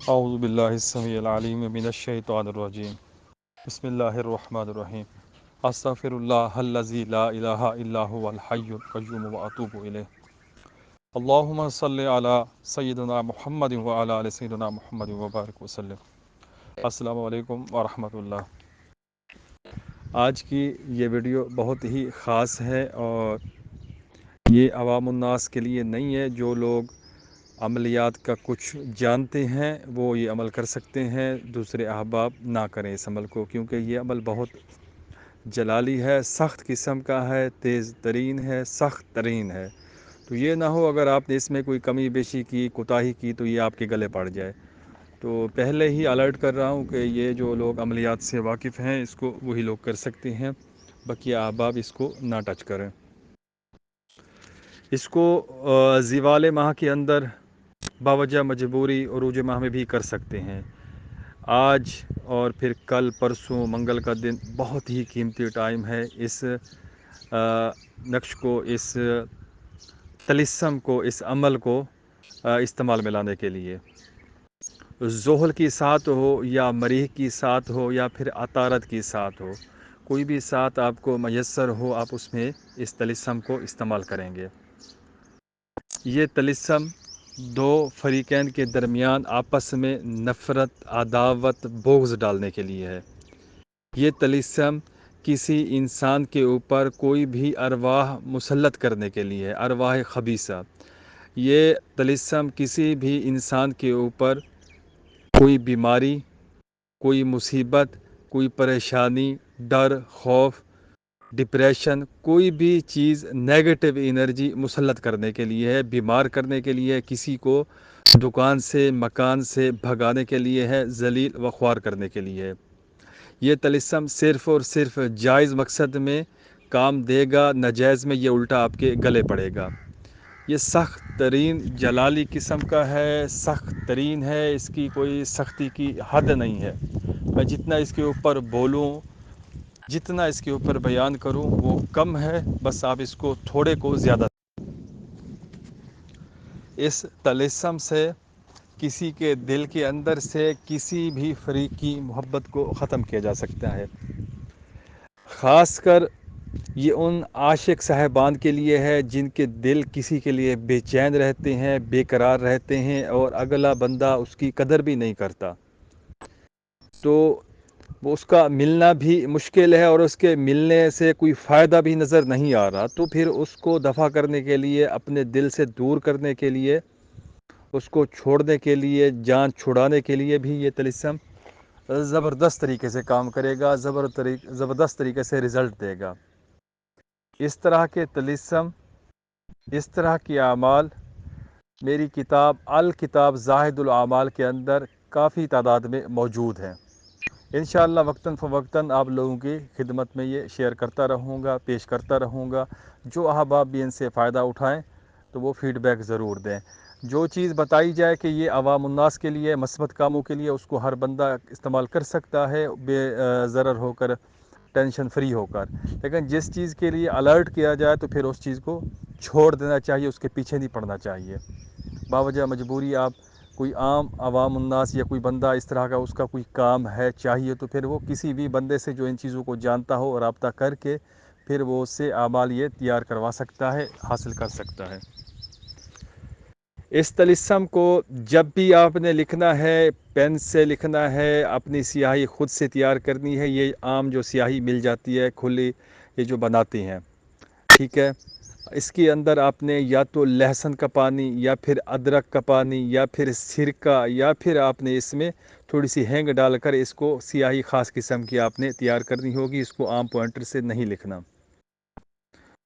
اعوذ باللہ السمیع العلیم من الشیطان الرجیم بسم اللہ الرحمن الرحیم استغفر اللہ الذی لا الہ الا هو الحی القیوم واتوب الیہ اللہم صلی علی سیدنا محمد وعلی آل سیدنا محمد وبارک وسلم۔ السلام علیکم ورحمۃ اللہ۔ آج کی یہ ویڈیو بہت ہی خاص ہے اور یہ عوام الناس کے لیے نہیں ہے۔ جو لوگ عملیات کا کچھ جانتے ہیں وہ یہ عمل کر سکتے ہیں، دوسرے احباب نہ کریں اس عمل کو، کیونکہ یہ عمل بہت جلالی ہے، سخت قسم کا ہے، تیز ترین ہے، سخت ترین ہے۔ تو یہ نہ ہو اگر آپ نے اس میں کوئی کمی بیشی کی، کوتاہی کی تو یہ آپ کے گلے پڑ جائے۔ تو پہلے ہی الرٹ کر رہا ہوں کہ یہ جو لوگ عملیات سے واقف ہیں اس کو وہی لوگ کر سکتے ہیں، بقیہ احباب اس کو نہ ٹچ کریں۔ اس کو زوال ماہ کے اندر باوجہ مجبوری عروج ماہ میں بھی کر سکتے ہیں۔ آج اور پھر کل پرسوں منگل کا دن بہت ہی قیمتی ٹائم ہے اس نقش کو، اس طلسم کو، اس عمل کو استعمال میں لانے کے لیے۔ زحل کی ساتھ ہو یا مریخ کی ساتھ ہو یا پھر عطارد کی ساتھ ہو، کوئی بھی ساتھ آپ کو میسر ہو، آپ اس میں اس طلسم کو استعمال کریں گے۔ یہ طلسم دو فریقین کے درمیان آپس میں نفرت، عداوت، بغض ڈالنے کے لیے ہے۔ یہ طلسم کسی انسان کے اوپر کوئی بھی ارواح مسلط کرنے کے لیے ہے، ارواح خبیثہ۔ یہ طلسم کسی بھی انسان کے اوپر کوئی بیماری، کوئی مصیبت، کوئی پریشانی، ڈر، خوف، ڈپریشن، کوئی بھی چیز نیگیٹو انرجی مسلط کرنے کے لیے ہے، بیمار کرنے کے لیے ہے، کسی کو دکان سے، مکان سے بھگانے کے لیے ہے، ذلیل و خوار کرنے کے لیے ہے۔ یہ طلسم صرف اور صرف جائز مقصد میں کام دے گا، ناجائز میں یہ الٹا آپ کے گلے پڑے گا۔ یہ سخت ترین جلالی قسم کا ہے، سخت ترین ہے، اس کی کوئی سختی کی حد نہیں ہے۔ میں جتنا اس کے اوپر بولوں، جتنا اس کے اوپر بیان کروں وہ کم ہے، بس آپ اس کو تھوڑے کو زیادہ۔ اس طلسم سے کسی کے دل کے اندر سے کسی بھی فریق کی محبت کو ختم کیا جا سکتا ہے۔ خاص کر یہ ان عاشق صاحبان کے لیے ہے جن کے دل کسی کے لیے بے چین رہتے ہیں، بے قرار رہتے ہیں اور اگلا بندہ اس کی قدر بھی نہیں کرتا، تو وہ اس کا ملنا بھی مشکل ہے اور اس کے ملنے سے کوئی فائدہ بھی نظر نہیں آ رہا، تو پھر اس کو دفع کرنے کے لیے، اپنے دل سے دور کرنے کے لیے، اس کو چھوڑنے کے لیے، جان چھڑانے کے لیے بھی یہ طلسم زبردست طریقے سے کام کرے گا، زبردست طریقے سے رزلٹ دے گا۔ اس طرح کے طلسم، اس طرح کے اعمال میری کتاب الکتاب زاہد الاعمال کے اندر کافی تعداد میں موجود ہیں۔ انشاءاللہ وقتاً فوقتاً آپ لوگوں کی خدمت میں یہ شیئر کرتا رہوں گا، پیش کرتا رہوں گا۔ جو احباب بھی ان سے فائدہ اٹھائیں تو وہ فیڈ بیک ضرور دیں۔ جو چیز بتائی جائے کہ یہ عوام الناس کے لیے، مثبت کاموں کے لیے، اس کو ہر بندہ استعمال کر سکتا ہے بے ضرر ہو کر، ٹینشن فری ہو کر، لیکن جس چیز کے لیے الرٹ کیا جائے تو پھر اس چیز کو چھوڑ دینا چاہیے، اس کے پیچھے نہیں پڑنا چاہیے۔ باوجہ مجبوری آپ کوئی عام عوام الناس یا کوئی بندہ اس طرح کا اس کا کوئی کام ہے چاہیے، تو پھر وہ کسی بھی بندے سے جو ان چیزوں کو جانتا ہو رابطہ کر کے پھر وہ اس سے اعمال یہ تیار کروا سکتا ہے، حاصل کر سکتا ہے۔ اس طلسم کو جب بھی آپ نے لکھنا ہے، پین سے لکھنا ہے، اپنی سیاہی خود سے تیار کرنی ہے۔ یہ عام جو سیاہی مل جاتی ہے کھلی، یہ جو بناتی ہیں، ٹھیک ہے، اس کے اندر آپ نے یا تو لہسن کا پانی یا پھر ادرک کا پانی یا پھر سرکہ یا پھر آپ نے اس میں تھوڑی سی ہینگ ڈال کر اس کو سیاہی خاص قسم کی آپ نے تیار کرنی ہوگی۔ اس کو عام پوائنٹر سے نہیں لکھنا،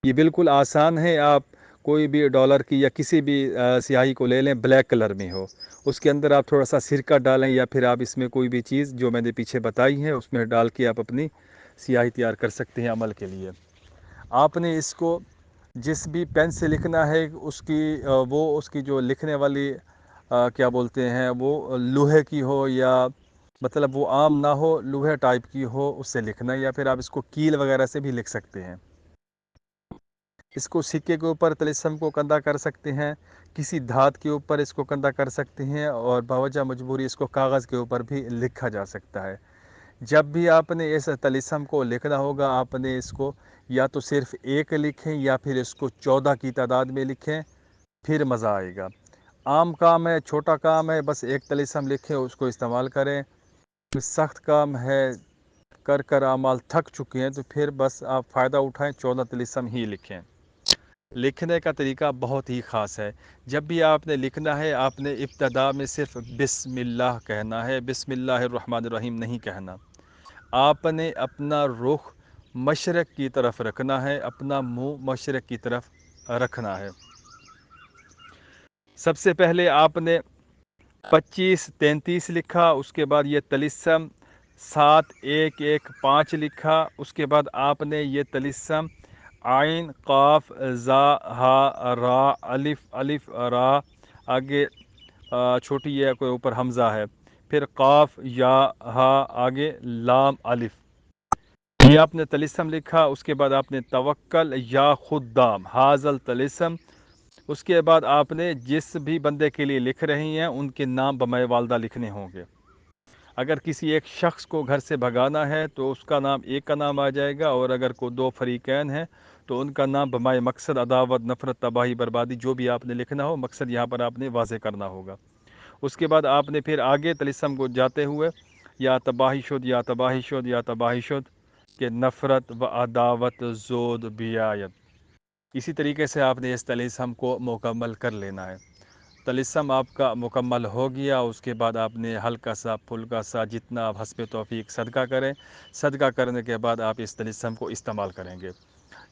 یہ بالکل آسان ہے۔ آپ کوئی بھی ڈالر کی یا کسی بھی سیاہی کو لے لیں، بلیک کلر میں ہو، اس کے اندر آپ تھوڑا سا سرکہ ڈالیں یا پھر آپ اس میں کوئی بھی چیز جو میں نے پیچھے بتائی ہے اس میں ڈال کے آپ اپنی سیاہی تیار کر سکتے ہیں عمل کے لیے۔ آپ نے اس کو جس بھی پین سے لکھنا ہے اس کی جو لکھنے والی کیا بولتے ہیں، وہ لوہے کی ہو، یا مطلب وہ عام نہ ہو، لوہے ٹائپ کی ہو، اس سے لکھنا ہے، یا پھر آپ اس کو کیل وغیرہ سے بھی لکھ سکتے ہیں۔ اس کو سکے کے اوپر طلسم کو کندہ کر سکتے ہیں، کسی دھات کے اوپر اس کو کندہ کر سکتے ہیں، اور باوجہ مجبوری اس کو کاغذ کے اوپر بھی لکھا جا سکتا ہے۔ جب بھی آپ نے اس طلسم کو لکھنا ہوگا، آپ نے اس کو یا تو صرف ایک لکھیں یا پھر اس کو 14 کی تعداد میں لکھیں، پھر مزہ آئے گا۔ عام کام ہے، چھوٹا کام ہے، بس ایک طلسم لکھیں، اس کو استعمال کریں۔ سخت کام ہے، کر کر اعمال تھک چکے ہیں، تو پھر بس آپ فائدہ اٹھائیں، 14 طلسم ہی لکھیں۔ لکھنے کا طریقہ بہت ہی خاص ہے۔ جب بھی آپ نے لکھنا ہے، آپ نے ابتدا میں صرف بسم اللہ کہنا ہے، بسم اللہ الرحمن الرحیم نہیں کہنا۔ آپ نے اپنا رخ مشرق کی طرف رکھنا ہے، اپنا منہ مشرق کی طرف رکھنا ہے۔ سب سے پہلے آپ نے 25-33 لکھا، اس کے بعد یہ طلسم 7-1-1-5 لکھا، اس کے بعد آپ نے یہ طلسم عین قاف زا ہا را الف الف را، آگے چھوٹی یہ کوئی اوپر حمزہ ہے، پھر قاف یا ہا، آگے لام الف، یہ آپ نے طلسم لکھا۔ اس کے بعد آپ نے توکل یا خدام حاضل طلسم، اس کے بعد آپ نے جس بھی بندے کے لیے لکھ رہی ہیں ان کے نام بمائے والدہ لکھنے ہوں گے۔ اگر کسی ایک شخص کو گھر سے بھگانا ہے تو اس کا نام، ایک کا نام آ جائے گا، اور اگر کوئی دو فریقین ہیں تو ان کا نام بمائے مقصد، عداوت، نفرت، تباہی، بربادی، جو بھی آپ نے لکھنا ہو، مقصد یہاں پر آپ نے واضح کرنا ہوگا۔ اس کے بعد آپ نے پھر آگے طلسم کو جاتے ہوئے یا تباہی شد یا تباہی شد یا تباہی شد کہ نفرت و عداوت زود بیایت، اسی طریقے سے آپ نے اس طلسم کو مکمل کر لینا ہے۔ طلسم آپ کا مکمل ہو گیا، اس کے بعد آپ نے ہلکا سا پھلکا سا جتنا آپ حسب توفیق صدقہ کریں، صدقہ کرنے کے بعد آپ اس طلسم کو استعمال کریں گے۔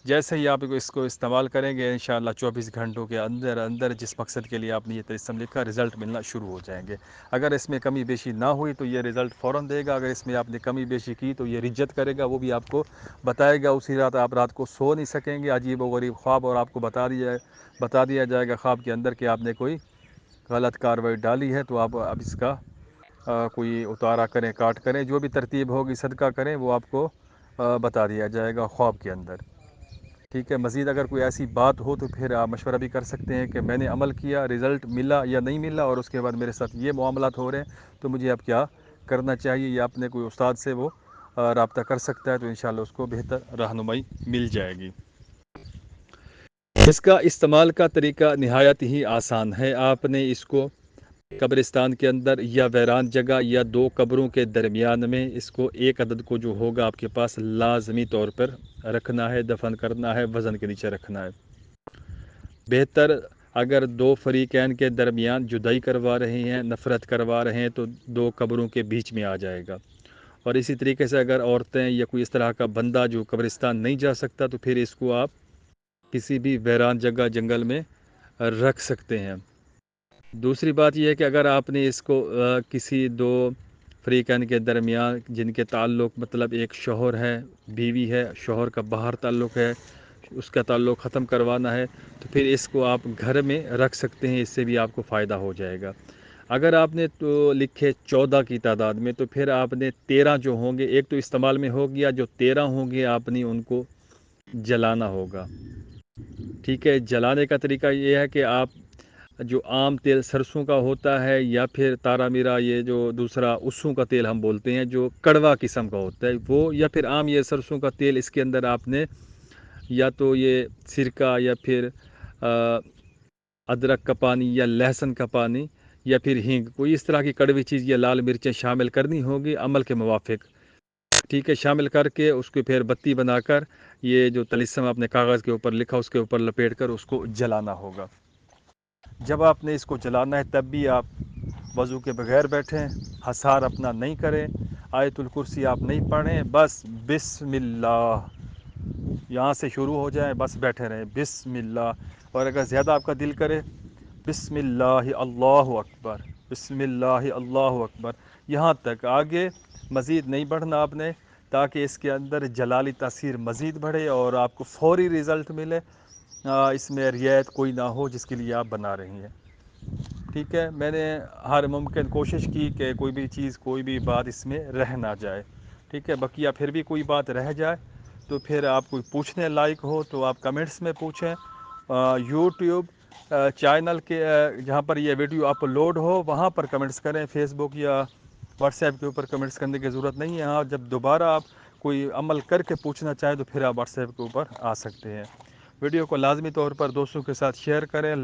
جیسے ہی آپ اس کو استعمال کریں گے، انشاءاللہ 24 گھنٹوں کے اندر اندر جس مقصد کے لیے آپ نے یہ طلسم لکھا، رزلٹ ملنا شروع ہو جائیں گے۔ اگر اس میں کمی بیشی نہ ہوئی تو یہ رزلٹ فوراً دے گا، اگر اس میں آپ نے کمی بیشی کی تو یہ رجت کرے گا، وہ بھی آپ کو بتائے گا۔ اسی رات آپ رات کو سو نہیں سکیں گے، عجیب و غریب خواب، اور آپ کو بتا دیا جائے گا خواب کے اندر کہ آپ نے کوئی غلط کارروائی ڈالی ہے، تو آپ اب اس کا کوئی اتارا کریں، کاٹ کریں، جو بھی ترتیب ہوگی صدقہ کریں، وہ آپ کو بتا دیا جائے گا خواب کے اندر۔ ٹھیک ہے، مزید اگر کوئی ایسی بات ہو تو پھر آپ مشورہ بھی کر سکتے ہیں کہ میں نے عمل کیا، رزلٹ ملا یا نہیں ملا، اور اس کے بعد میرے ساتھ یہ معاملات ہو رہے ہیں، تو مجھے اب کیا کرنا چاہیے، یا اپنے کوئی استاد سے وہ رابطہ کر سکتا ہے، تو انشاءاللہ اس کو بہتر رہنمائی مل جائے گی۔ اس کا استعمال کا طریقہ نہایت ہی آسان ہے۔ آپ نے اس کو قبرستان کے اندر یا ویران جگہ یا دو قبروں کے درمیان میں اس کو ایک عدد کو جو ہوگا آپ کے پاس لازمی طور پر رکھنا ہے، دفن کرنا ہے، وزن کے نیچے رکھنا ہے۔ بہتر اگر دو فریقین کے درمیان جدائی کروا رہے ہیں، نفرت کروا رہے ہیں، تو دو قبروں کے بیچ میں آ جائے گا۔ اور اسی طریقے سے اگر عورتیں یا کوئی اس طرح کا بندہ جو قبرستان نہیں جا سکتا، تو پھر اس کو آپ کسی بھی ویران جگہ جنگل میں رکھ سکتے ہیں۔ دوسری بات یہ ہے کہ اگر آپ نے اس کو کسی دو فریقین کے درمیان جن کے تعلق مطلب ایک شوہر ہے، بیوی ہے، شوہر کا باہر تعلق ہے، اس کا تعلق ختم کروانا ہے، تو پھر اس کو آپ گھر میں رکھ سکتے ہیں، اس سے بھی آپ کو فائدہ ہو جائے گا۔ اگر آپ نے تو لکھے 14 کی تعداد میں، تو پھر آپ نے 13 جو ہوں گے، ایک تو استعمال میں ہو گیا، جو 13 ہوں گے آپ نے ان کو جلانا ہوگا۔ ٹھیک ہے، جلانے کا طریقہ یہ ہے کہ آپ جو عام تیل سرسوں کا ہوتا ہے، یا پھر تارا میرا یہ جو دوسرا اسوں کا تیل ہم بولتے ہیں، جو کڑوا قسم کا ہوتا ہے وہ، یا پھر عام یہ سرسوں کا تیل، اس کے اندر آپ نے یا تو یہ سرکہ یا پھر ادرک کا پانی یا لہسن کا پانی یا پھر ہینگ، کوئی اس طرح کی کڑوی چیز یا لال مرچیں شامل کرنی ہوگی عمل کے موافق۔ ٹھیک ہے، شامل کر کے اس کو پھر بتی بنا کر یہ جو طلسم آپ نے کاغذ کے اوپر لکھا اس کے اوپر لپیٹ کر اس کو جلانا ہوگا۔ جب آپ نے اس کو جلانا ہے تب بھی آپ وضو کے بغیر بیٹھیں، حصار اپنا نہیں کریں، آیت الکرسی آپ نہیں پڑھیں، بس بسم اللہ یہاں سے شروع ہو جائیں، بس بیٹھے رہیں بسم اللہ، اور اگر زیادہ آپ کا دل کرے بسم اللہ اللہ اکبر، بسم اللہ اللہ اکبر، یہاں تک، آگے مزید نہیں بڑھنا آپ نے، تاکہ اس کے اندر جلالی تاثیر مزید بڑھے اور آپ کو فوری رزلٹ ملے، اس میں رعایت کوئی نہ ہو جس کے لیے آپ بنا رہی ہیں۔ ٹھیک ہے، میں نے ہر ممکن کوشش کی کہ کوئی بھی چیز، کوئی بھی بات اس میں رہ نہ جائے۔ ٹھیک ہے، بقیہ پھر بھی کوئی بات رہ جائے تو پھر آپ کوئی پوچھنے لائق ہو تو آپ کمنٹس میں پوچھیں. یوٹیوب چینل کے جہاں پر یہ ویڈیو اپلوڈ ہو وہاں پر کمنٹس کریں. فیس بک یا واٹس ایپ کے اوپر کمنٹس کرنے کی ضرورت نہیں ہے. ہاں جب دوبارہ آپ کوئی عمل کر کے پوچھنا چاہیں تو پھر آپ واٹس ایپ کے اوپر آ سکتے ہیں. ویڈیو کو لازمی طور پر دوستوں کے ساتھ شیئر کریں.